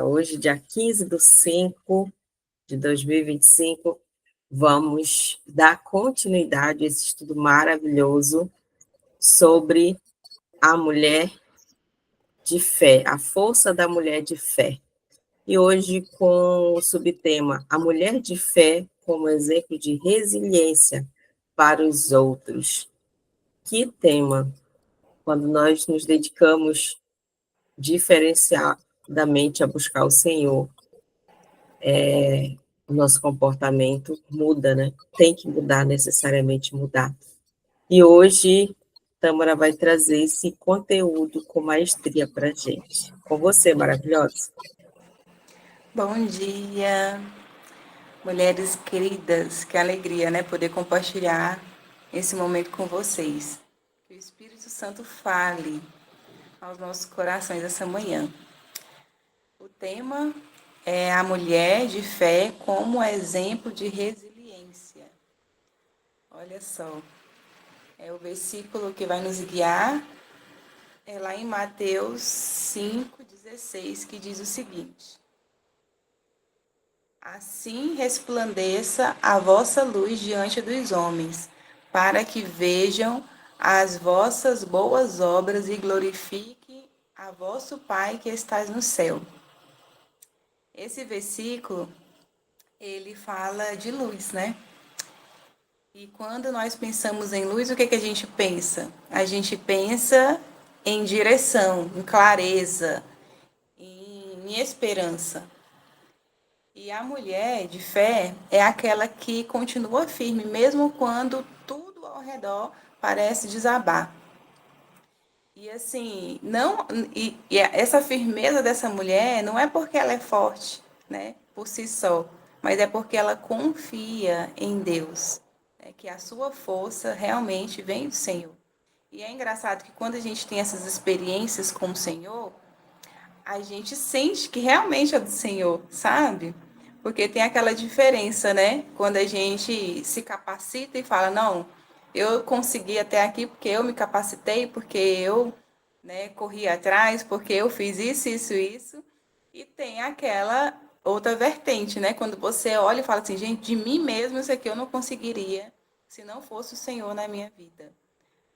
Hoje, dia 15/5/2025, vamos dar continuidade a esse estudo maravilhoso sobre a mulher de fé, a força da mulher de fé. E hoje, com o subtema A Mulher de Fé como exemplo de resiliência para os outros. Que tema! Quando nós nos dedicamos diferenciadamente a buscar o Senhor, o nosso comportamento muda, né? Tem que mudar, necessariamente mudar. E hoje, Tâmara vai trazer esse conteúdo com maestria para a gente. Com você, maravilhosa. Bom dia, mulheres queridas, que alegria, né, poder compartilhar esse momento com vocês. Que o Espírito Santo fale aos nossos corações essa manhã. O tema é a mulher de fé como exemplo de resiliência. Olha só, é o versículo que vai nos guiar, é lá em Mateus 5,16, que diz o seguinte: Assim resplandeça a vossa luz diante dos homens, para que vejam as vossas boas obras e glorifiquem a vosso Pai que estás no céu. Esse versículo, ele fala de luz, né? E quando nós pensamos em luz, o que a gente pensa? A gente pensa em direção, em clareza, em esperança. E a mulher de fé é aquela que continua firme, mesmo quando tudo ao redor parece desabar. E assim, não e essa firmeza dessa mulher não é porque ela é forte, né, por si só, mas é porque ela confia em Deus, né, que a sua força realmente vem do Senhor. E é engraçado que quando a gente tem essas experiências com o Senhor, a gente sente que realmente é do Senhor, sabe? Porque tem aquela diferença, né? Quando a gente se capacita e fala, não, eu consegui até aqui porque eu me capacitei, porque eu, né, corri atrás, porque eu fiz isso, isso, isso. E tem aquela outra vertente, né? Quando você olha e fala assim, gente, de mim mesmo isso aqui eu não conseguiria se não fosse o Senhor na minha vida.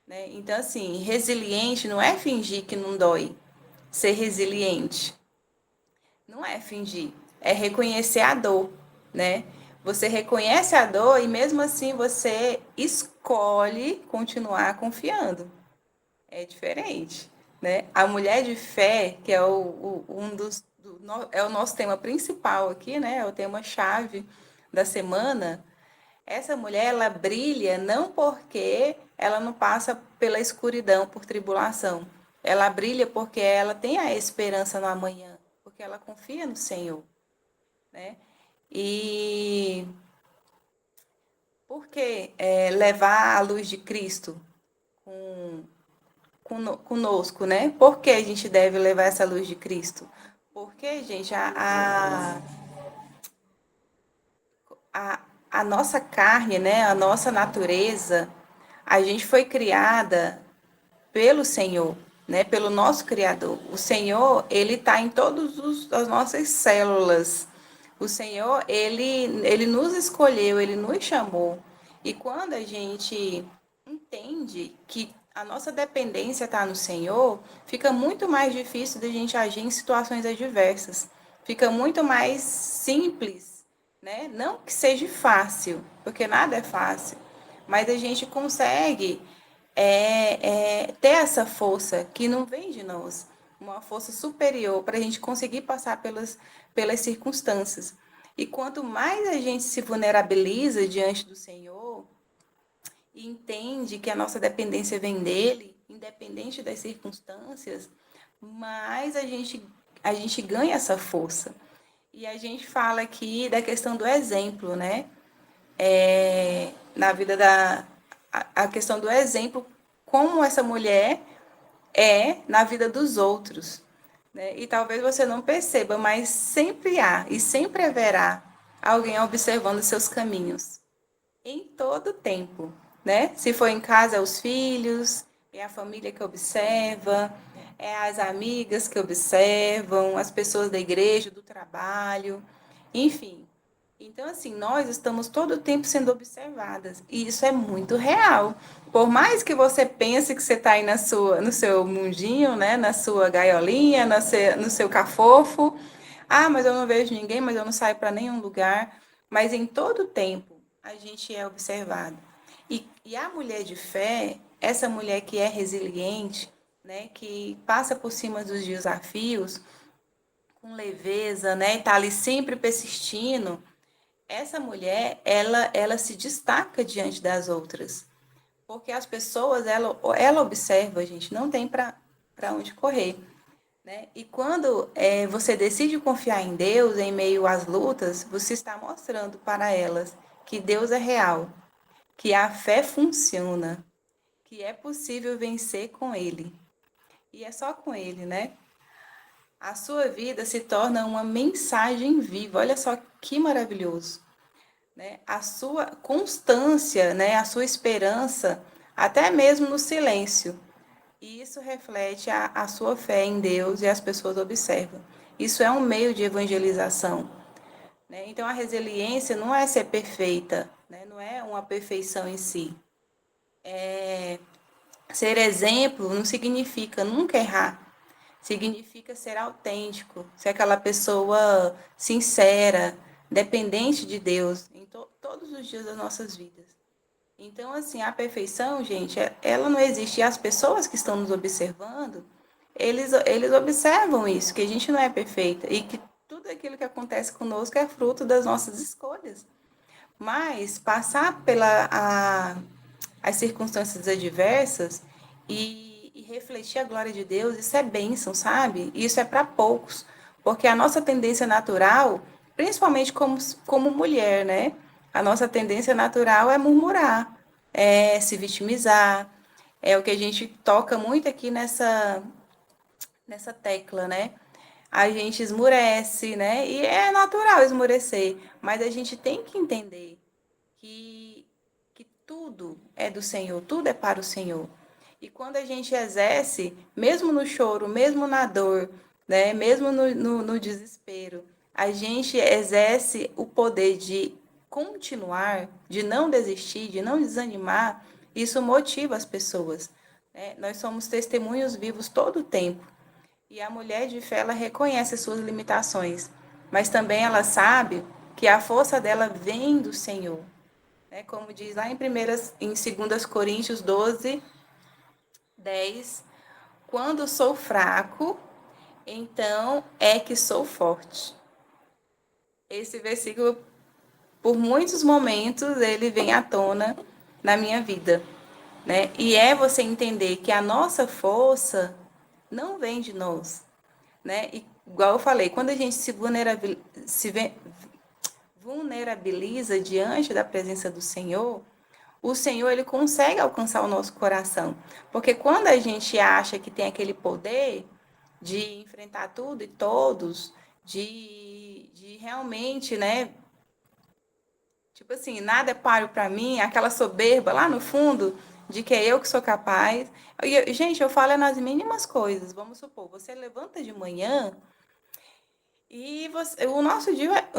Né? Então, assim, resiliente não é fingir que não dói. Ser resiliente não é fingir, é reconhecer a dor, né? Você reconhece a dor e mesmo assim você escolhe continuar confiando. É diferente, né? A mulher de fé, que é um é o nosso tema principal aqui, né? É o tema chave da semana. Essa mulher, ela brilha não porque ela não passa pela escuridão, por tribulação. Ela brilha porque ela tem a esperança no amanhã, porque ela confia no Senhor, né? E por que levar a luz de Cristo conosco, né? Por que a gente deve levar essa luz de Cristo? Porque, gente, a, a nossa carne, né? A nossa natureza, a gente foi criada pelo Senhor, né? Pelo nosso Criador. O Senhor, ele está em todas as nossas células. O Senhor, ele nos escolheu, ele nos chamou. E quando a gente entende que a nossa dependência está no Senhor, fica muito mais difícil da gente agir em situações adversas. Fica muito mais simples, né? Não que seja fácil, porque nada é fácil, mas a gente consegue ter essa força que não vem de nós, uma força superior para a gente conseguir passar pelas circunstâncias. E quanto mais a gente se vulnerabiliza diante do Senhor e entende que a nossa dependência vem dele, independente das circunstâncias, mais a gente ganha essa força. E a gente fala aqui da questão do exemplo, né? Na vida a questão do exemplo, como essa mulher é na vida dos outros. Né? E talvez você não perceba, mas sempre há e sempre haverá alguém observando seus caminhos. Em todo tempo. Né? Se for em casa, é os filhos, é a família que observa, as amigas que observam, as pessoas da igreja, do trabalho, enfim. Então, assim, nós estamos todo o tempo sendo observadas, e isso é muito real. Por mais que você pense que você está aí no seu mundinho, né, na sua gaiolinha, no seu cafofo, mas eu não vejo ninguém, mas eu não saio para nenhum lugar. Mas em todo tempo a gente é observado. E a mulher de fé, essa mulher que é resiliente, né, que passa por cima dos desafios com leveza, né, e tá ali sempre persistindo, essa mulher, ela se destaca diante das outras. Porque as pessoas, ela observa, gente, não tem para onde correr. Né? E quando você decide confiar em Deus em meio às lutas, você está mostrando para elas que Deus é real, que a fé funciona, que é possível vencer com Ele. E é só com Ele, né? A sua vida se torna uma mensagem viva. Olha só que maravilhoso. Né? A sua constância, né? A sua esperança, até mesmo no silêncio. E isso reflete a sua fé em Deus e as pessoas observam. Isso é um meio de evangelização. Né? Então, a resiliência não é ser perfeita, né? Não é uma perfeição em si. Ser exemplo não significa nunca errar. Significa ser autêntico, ser aquela pessoa sincera, dependente de Deus em todos os dias das nossas vidas. Então, assim, a perfeição, gente, ela não existe. E as pessoas que estão nos observando, eles observam isso, que a gente não é perfeita e que tudo aquilo que acontece conosco é fruto das nossas escolhas. Mas passar as circunstâncias adversas e refletir a glória de Deus, isso é bênção, sabe? Isso é para poucos, porque a nossa tendência natural, principalmente como mulher, né? A nossa tendência natural é murmurar, é se vitimizar, é o que a gente toca muito aqui nessa tecla, né? A gente esmurece, né? E é natural esmurecer, mas a gente tem que entender que tudo é do Senhor, tudo é para o Senhor. E quando a gente exerce, mesmo no choro, mesmo na dor, né, mesmo no desespero, a gente exerce o poder de continuar, de não desistir, de não desanimar, isso motiva as pessoas. Né? Nós somos testemunhos vivos todo o tempo. E a mulher de fé, ela reconhece as suas limitações, mas também ela sabe que a força dela vem do Senhor. Né? Como diz lá em 2 Coríntios 12, 10, quando sou fraco, então é que sou forte. Esse versículo, por muitos momentos, ele vem à tona na minha vida. Né? E é você entender que a nossa força não vem de nós. Né? E, igual eu falei, quando a gente vulnerabiliza diante da presença do Senhor, o Senhor ele consegue alcançar o nosso coração. Porque quando a gente acha que tem aquele poder de enfrentar tudo e todos, de realmente, né? Tipo assim, nada é páreo para mim, aquela soberba lá no fundo de que é eu que sou capaz. Gente, eu falo nas mínimas coisas. Vamos supor, você levanta de manhã e o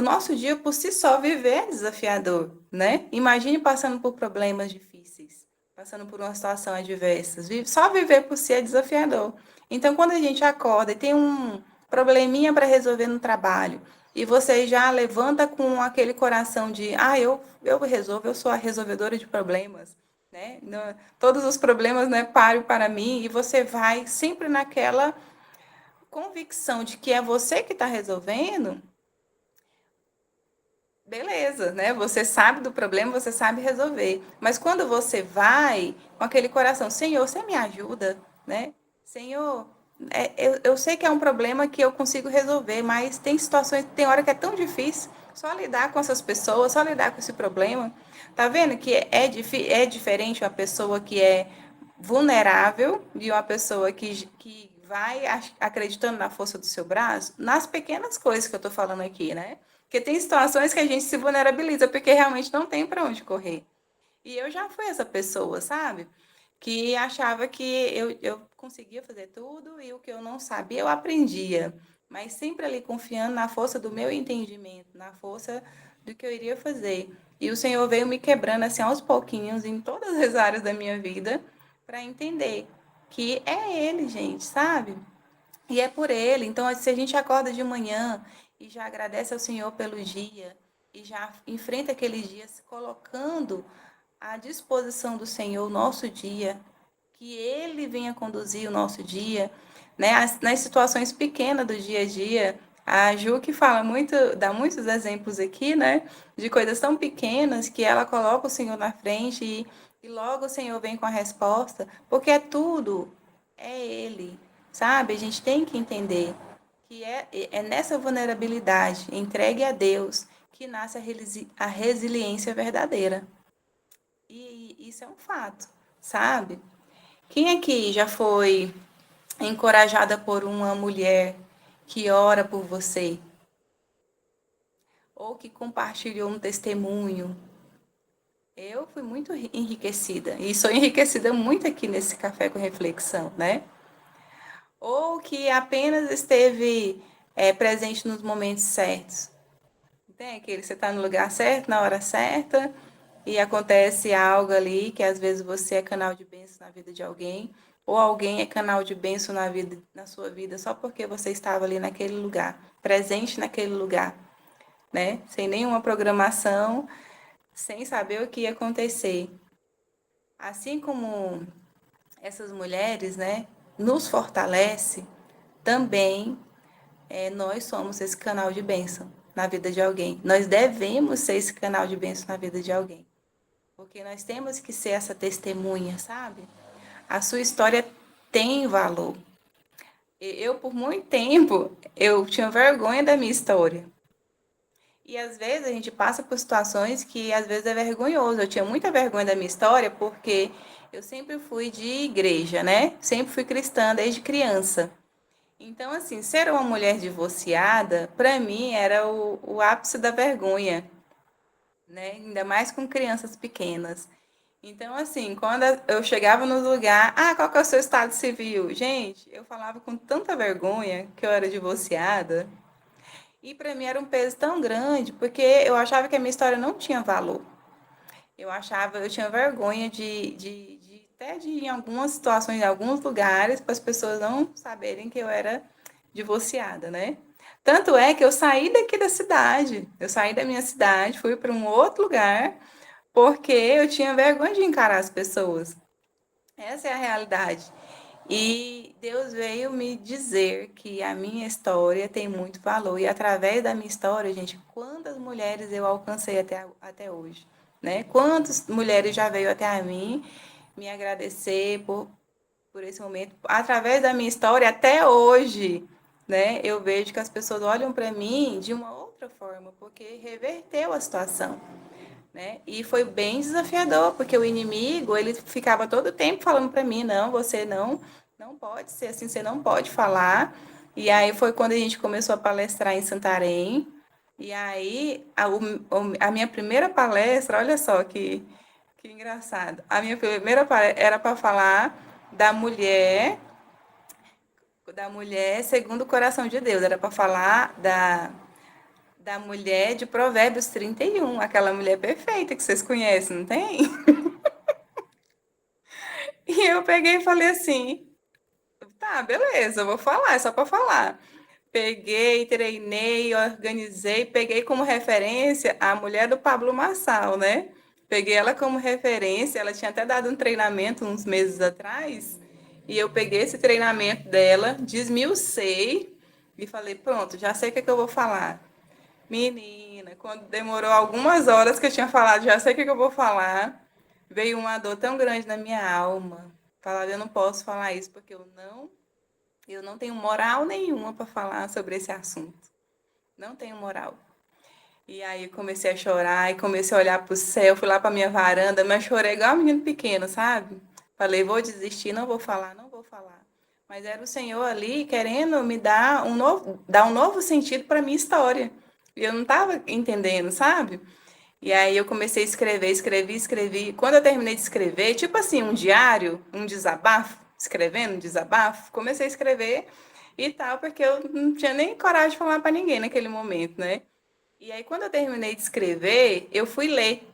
nosso dia por si só viver é desafiador, né? Imagine passando por problemas difíceis, passando por uma situação adversa. Só viver por si é desafiador. Então, quando a gente acorda e tem um probleminha para resolver no trabalho, e você já levanta com aquele coração de, eu resolvo, eu sou a resolvedora de problemas, né? Todos os problemas, né, páreo para mim, e você vai sempre naquela convicção de que é você que está resolvendo, beleza, né? Você sabe do problema, você sabe resolver. Mas quando você vai com aquele coração, Senhor, você me ajuda, né? Senhor, eu sei que é um problema que eu consigo resolver, mas tem situações, tem hora que é tão difícil só lidar com essas pessoas, só lidar com esse problema. Tá vendo que é diferente uma pessoa que é vulnerável de uma pessoa que vai acreditando na força do seu braço, nas pequenas coisas que eu tô falando aqui, né? Porque tem situações que a gente se vulnerabiliza porque realmente não tem para onde correr. E eu já fui essa pessoa, sabe? Que achava que eu conseguia fazer tudo e o que eu não sabia eu aprendia, mas sempre ali confiando na força do meu entendimento, na força do que eu iria fazer. E o Senhor veio me quebrando assim aos pouquinhos em todas as áreas da minha vida para entender que é Ele, gente, sabe? E é por Ele. Então, se a gente acorda de manhã e já agradece ao Senhor pelo dia e já enfrenta aqueles dias se colocando à disposição do Senhor o nosso dia, que Ele venha conduzir o nosso dia, né? Nas situações pequenas do dia a dia. A Ju que fala muito, dá muitos exemplos aqui, né? De coisas tão pequenas que ela coloca o Senhor na frente e logo o Senhor vem com a resposta, porque é tudo, é Ele, sabe? A gente tem que entender que é nessa vulnerabilidade, entregue a Deus, que nasce a resiliência verdadeira. E isso é um fato, sabe? Quem aqui já foi encorajada por uma mulher que ora por você? Ou que compartilhou um testemunho? Eu fui muito enriquecida. E sou enriquecida muito aqui nesse Café com Reflexão, né? Ou que apenas esteve presente nos momentos certos. Tem aquele, você está no lugar certo, na hora certa, e acontece algo ali que às vezes você é canal de bênção na vida de alguém, ou alguém é canal de bênção na sua vida só porque você estava ali naquele lugar, presente naquele lugar, né? Sem nenhuma programação, sem saber o que ia acontecer. Assim como essas mulheres, né, nos fortalece, também nós somos esse canal de bênção na vida de alguém. Nós devemos ser esse canal de bênção na vida de alguém. Porque nós temos que ser essa testemunha, sabe? A sua história tem valor. Eu, por muito tempo, eu tinha vergonha da minha história. E às vezes a gente passa por situações que às vezes é vergonhoso. Eu tinha muita vergonha da minha história porque eu sempre fui de igreja, né? Sempre fui cristã desde criança. Então, assim, ser uma mulher divorciada, para mim, era o ápice da vergonha, né? Ainda mais com crianças pequenas. Então, assim, quando eu chegava no lugar, qual que é o seu estado civil? Gente, eu falava com tanta vergonha que eu era divorciada. E para mim era um peso tão grande, porque eu achava que a minha história não tinha valor. Eu tinha vergonha até de ir em algumas situações, em alguns lugares, para as pessoas não saberem que eu era divorciada, né? Tanto é que eu saí daqui da cidade, eu saí da minha cidade, fui para um outro lugar, porque eu tinha vergonha de encarar as pessoas. Essa é a realidade. E Deus veio me dizer que a minha história tem muito valor. E através da minha história, gente, quantas mulheres eu alcancei até hoje, né? Quantas mulheres já veio até a mim me agradecer por esse momento. Através da minha história, até hoje, né? Eu vejo que as pessoas olham para mim de uma outra forma, porque reverteu a situação, né? E foi bem desafiador, porque o inimigo, ele ficava todo o tempo falando para mim, não, você não pode ser assim, você não pode falar. E aí foi quando a gente começou a palestrar em Santarém. E aí a minha primeira palestra, olha só que engraçado. A minha primeira palestra era para falar da mulher segundo o coração de Deus, era para falar da mulher de Provérbios 31, aquela mulher perfeita que vocês conhecem, não tem? E eu peguei e falei assim: tá, beleza, eu vou falar, é só para falar. Peguei, treinei, organizei, peguei como referência a mulher do Pablo Marçal, né? Peguei ela como referência, ela tinha até dado um treinamento uns meses atrás, e eu peguei esse treinamento dela, desmiucei e falei: pronto, já sei o que, é que eu vou falar. Menina, quando demorou algumas horas que eu tinha falado, já sei o que eu vou falar, veio uma dor tão grande na minha alma. Falava, eu não posso falar isso porque eu não tenho moral nenhuma para falar sobre esse assunto. Não tenho moral. E aí eu comecei a chorar e comecei a olhar para o céu, fui lá para minha varanda, mas chorei igual um menino pequeno, sabe? Falei, vou desistir, não vou falar, não vou falar. Mas era o Senhor ali querendo me dar um novo sentido para minha história. E eu não estava entendendo, sabe? E aí eu comecei a escrever, escrevi. Quando eu terminei de escrever, tipo assim, um diário, um desabafo, escrevendo, desabafo, comecei a escrever e tal, porque eu não tinha nem coragem de falar para ninguém naquele momento, né? E aí, quando eu terminei de escrever, eu fui ler.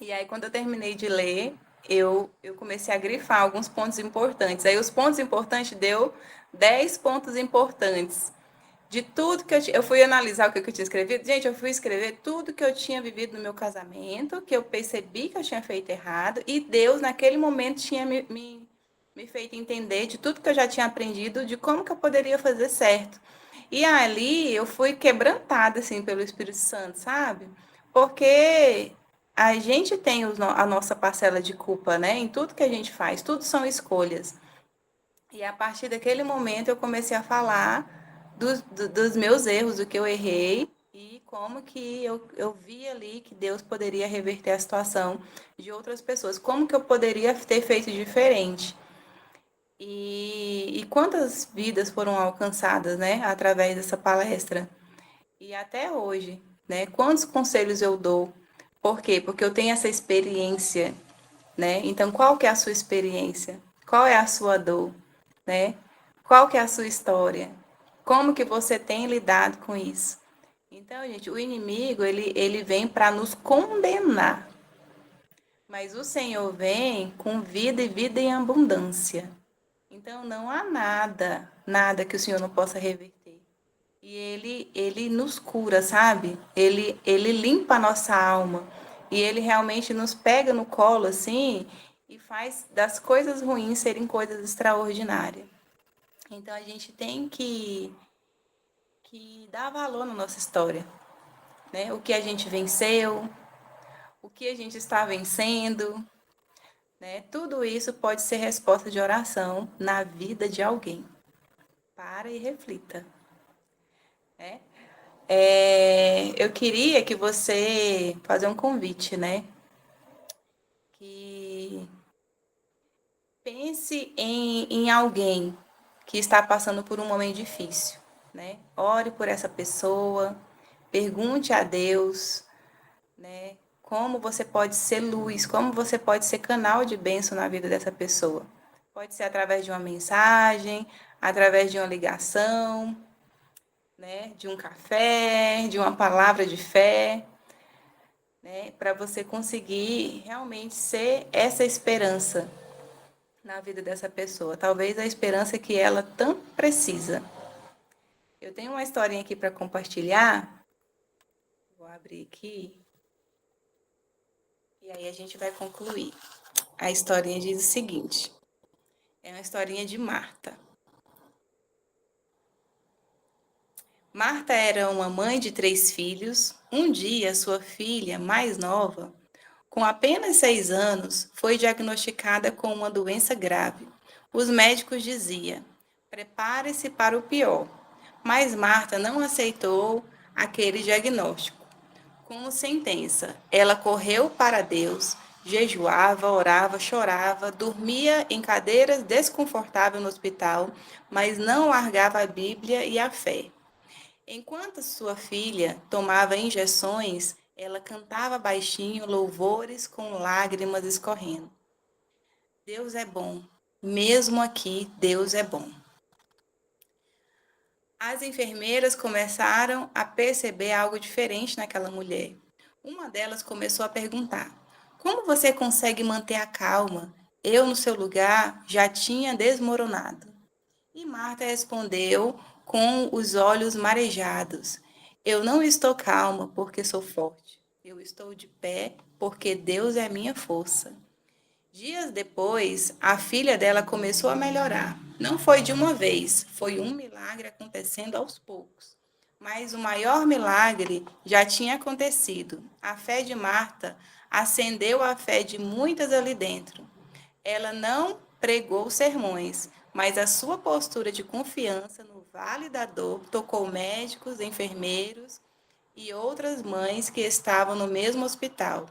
E aí, quando eu terminei de ler, eu comecei a grifar alguns pontos importantes. Aí, os pontos importantes deu 10 pontos importantes de tudo que eu fui analisar o que eu tinha escrevido. Gente, eu fui escrever tudo que eu tinha vivido no meu casamento, que eu percebi que eu tinha feito errado, e Deus, naquele momento, tinha me feito entender de tudo que eu já tinha aprendido, de como que eu poderia fazer certo. E ali eu fui quebrantada, assim, pelo Espírito Santo, sabe? Porque a gente tem a nossa parcela de culpa, né? Em tudo que a gente faz, tudo são escolhas. E a partir daquele momento eu comecei a falar dos meus erros, do que eu errei e como que eu vi ali que Deus poderia reverter a situação de outras pessoas, como que eu poderia ter feito diferente. E quantas vidas foram alcançadas, né, através dessa palestra. E até hoje, né, quantos conselhos eu dou. Por quê? Porque eu tenho essa experiência, né? Então, qual que é a sua experiência? Qual é a sua dor, né? Qual que é a sua história? Como que você tem lidado com isso? Então, gente, o inimigo, ele vem para nos condenar. Mas o Senhor vem com vida e vida em abundância. Então, não há nada que o Senhor não possa reverter. E ele nos cura, sabe? Ele limpa a nossa alma. E ele realmente nos pega no colo, assim, e faz das coisas ruins serem coisas extraordinárias. Então, a gente tem que dar valor na nossa história, né? O que a gente venceu, o que a gente está vencendo, né? Tudo isso pode ser resposta de oração na vida de alguém. Para e reflita, né? Eu queria que você fazer um convite, né? Que pense em alguém que está passando por um momento difícil, né? Ore por essa pessoa, pergunte a Deus, né? Como você pode ser luz, como você pode ser canal de bênção na vida dessa pessoa. Pode ser através de uma mensagem, através de uma ligação, né? De um café, de uma palavra de fé, né? Para você conseguir realmente ser essa esperança na vida dessa pessoa. Talvez a esperança que ela tanto precisa. Eu tenho uma historinha aqui para compartilhar. Vou abrir aqui. E aí a gente vai concluir. A historinha diz o seguinte: é uma historinha de Marta. Marta era uma mãe de 3 filhos. Um dia, sua filha mais nova, com apenas 6 anos, foi diagnosticada com uma doença grave. Os médicos diziam: prepare-se para o pior. Mas Marta não aceitou aquele diagnóstico. Como sentença, ela correu para Deus, jejuava, orava, chorava, dormia em cadeiras desconfortáveis no hospital, mas não largava a Bíblia e a fé. Enquanto sua filha tomava injeções, ela cantava baixinho louvores com lágrimas escorrendo. Deus é bom, mesmo aqui, Deus é bom. As enfermeiras começaram a perceber algo diferente naquela mulher. Uma delas começou a perguntar: como você consegue manter a calma? Eu, no seu lugar, já tinha desmoronado. E Marta respondeu com os olhos marejados: eu não estou calma porque sou forte. Eu estou de pé porque Deus é minha força. Dias depois, a filha dela começou a melhorar. Não foi de uma vez, foi um milagre acontecendo aos poucos. Mas o maior milagre já tinha acontecido. A fé de Marta acendeu a fé de muitas ali dentro. Ela não pregou sermões, mas a sua postura de confiança no vale da dor tocou médicos, enfermeiros e outras mães que estavam no mesmo hospital.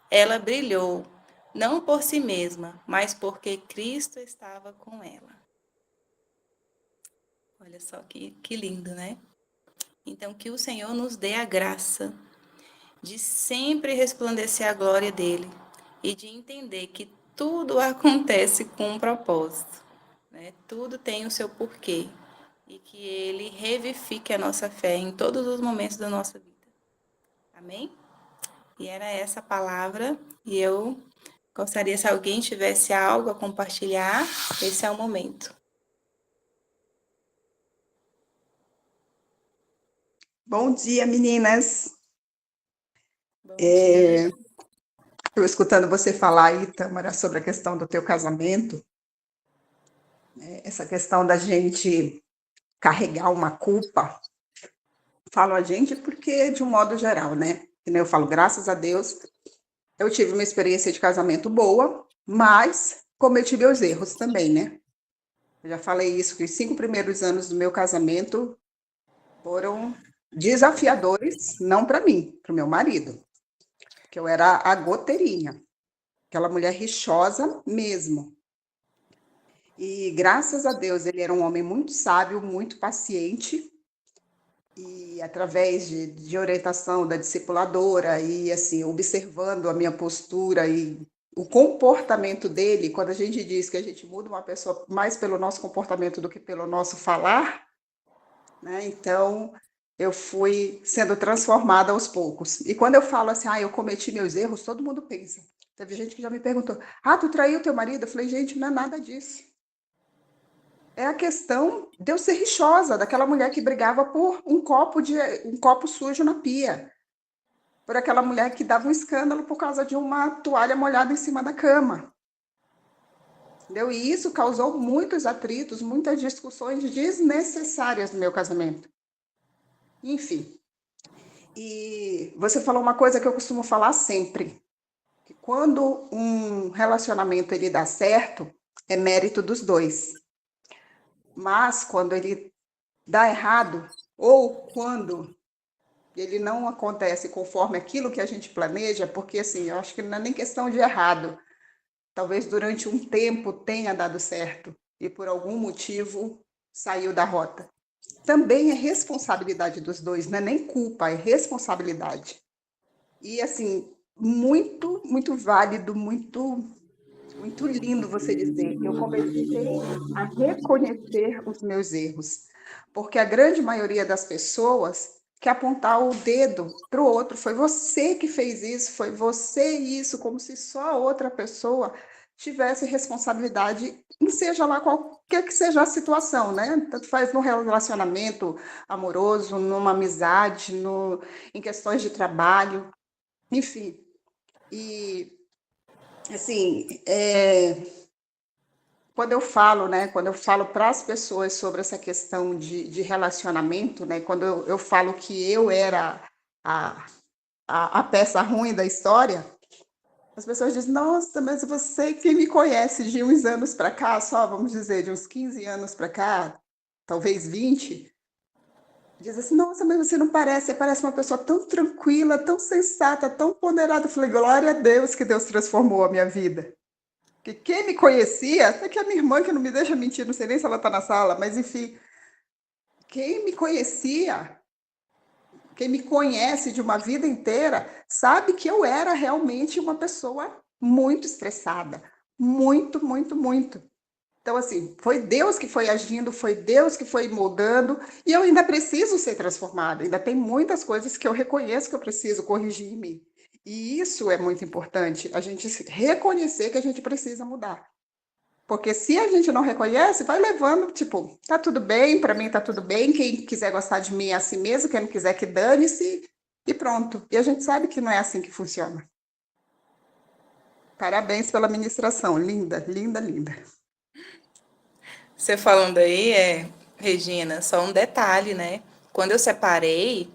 Ela brilhou, não por si mesma, mas porque Cristo estava com ela. Olha só que lindo, né? Então, que o Senhor nos dê a graça de sempre resplandecer a glória dele e de entender que tudo acontece com um propósito. né? Tudo tem o seu porquê. E que ele revivifique a nossa fé em todos os momentos da nossa vida. Amém? E era essa a palavra. E eu gostaria, se alguém tivesse algo a compartilhar, esse é o momento. Bom dia, meninas. Bom dia. Eu escutando você falar aí, Tâmara, sobre a questão do teu casamento, essa questão da gente carregar uma culpa. Falo a gente porque, de um modo geral, né? Eu falo, graças a Deus, eu tive uma experiência de casamento boa, mas cometi meus erros também, né? Eu já falei isso, que os 5 primeiros anos do meu casamento foram desafiadores, não para mim, para o meu marido, que eu era a goteirinha, aquela mulher rixosa mesmo. E graças a Deus ele era um homem muito sábio, muito paciente, e através de orientação da discipuladora e assim, observando a minha postura e o comportamento dele, quando a gente diz que a gente muda uma pessoa mais pelo nosso comportamento do que pelo nosso falar, né? Então eu fui sendo transformada aos poucos. E quando eu falo assim, eu cometi meus erros, todo mundo pensa. Teve gente que já me perguntou, tu traiu teu marido? Eu falei, gente, não é nada disso. É a questão de eu ser rixosa, daquela mulher que brigava por um copo sujo na pia, por aquela mulher que dava um escândalo por causa de uma toalha molhada em cima da cama. Entendeu? E isso causou muitos atritos, muitas discussões desnecessárias no meu casamento. Enfim. E você falou uma coisa que eu costumo falar sempre, que quando um relacionamento ele dá certo, é mérito dos dois. Mas quando ele dá errado, ou quando ele não acontece conforme aquilo que a gente planeja, porque assim, eu acho que não é nem questão de errado. Talvez durante um tempo tenha dado certo e por algum motivo saiu da rota. Também é responsabilidade dos dois, não é nem culpa, é responsabilidade. E assim, muito válido, muito lindo você dizer. Eu comecei a reconhecer os meus erros, porque a grande maioria das pessoas quer apontar o dedo para o outro. Foi você que fez isso, foi você isso, como se só a outra pessoa tivesse responsabilidade em seja lá qualquer que seja a situação, né? Tanto faz no relacionamento amoroso, numa amizade, em questões de trabalho, enfim. E assim, quando eu falo, né, quando eu falo para as pessoas sobre essa questão de relacionamento, né, quando eu falo que eu era a, a peça ruim da história, as pessoas dizem, nossa, mas você que me conhece de uns anos para cá, só vamos dizer, de uns 15 anos para cá, talvez 20, diz assim, nossa, mas você não parece, você parece uma pessoa tão tranquila, tão sensata, tão ponderada. Eu falei, glória a Deus que Deus transformou a minha vida. Porque quem me conhecia, até que a minha irmã, que não me deixa mentir, não sei nem se ela está na sala, mas enfim, quem me conhecia, quem me conhece de uma vida inteira, sabe que eu era realmente uma pessoa muito estressada. Muito. Então, assim, foi Deus que foi agindo, foi Deus que foi moldando, e eu ainda preciso ser transformada. Ainda tem muitas coisas que eu reconheço que eu preciso corrigir em mim. E isso é muito importante, a gente reconhecer que a gente precisa mudar. Porque se a gente não reconhece, vai levando, tipo, tá tudo bem, para mim tá tudo bem, quem quiser gostar de mim é assim mesmo, quem não quiser que dane-se, e pronto. E a gente sabe que não é assim que funciona. Parabéns pela ministração, linda, linda, linda. Você falando aí, Regina, só um detalhe, né? Quando eu separei,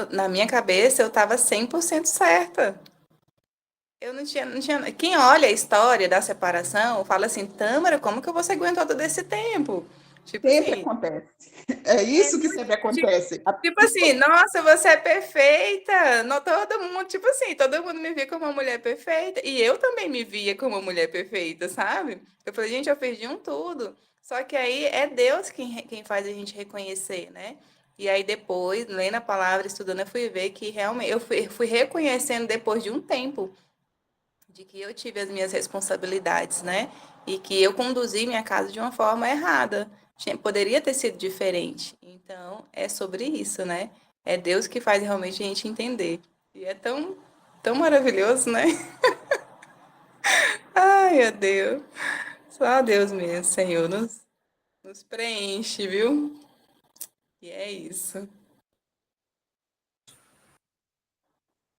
na minha cabeça, eu estava 100% certa. Eu não tinha. Quem olha a história da separação fala assim, Tâmara, como que você aguentou todo esse tempo? Tipo Sempre assim, acontece. É isso que sempre acontece. tipo assim, nossa, você é perfeita. Não, todo mundo, tipo assim, todo mundo me via como uma mulher perfeita. E eu também me via como uma mulher perfeita, sabe? Eu falei, gente, eu perdi um tudo. Só que aí é Deus quem faz a gente reconhecer, né? E aí depois, lendo a palavra, estudando, eu fui ver que realmente eu fui reconhecendo depois de um tempo de que eu tive as minhas responsabilidades, né? E que eu conduzi minha casa de uma forma errada. Poderia ter sido diferente. Então, é sobre isso, né? É Deus que faz realmente a gente entender. E é tão maravilhoso, né? Ai, meu Deus. Só Deus mesmo, Senhor, nos preenche, viu? E é isso.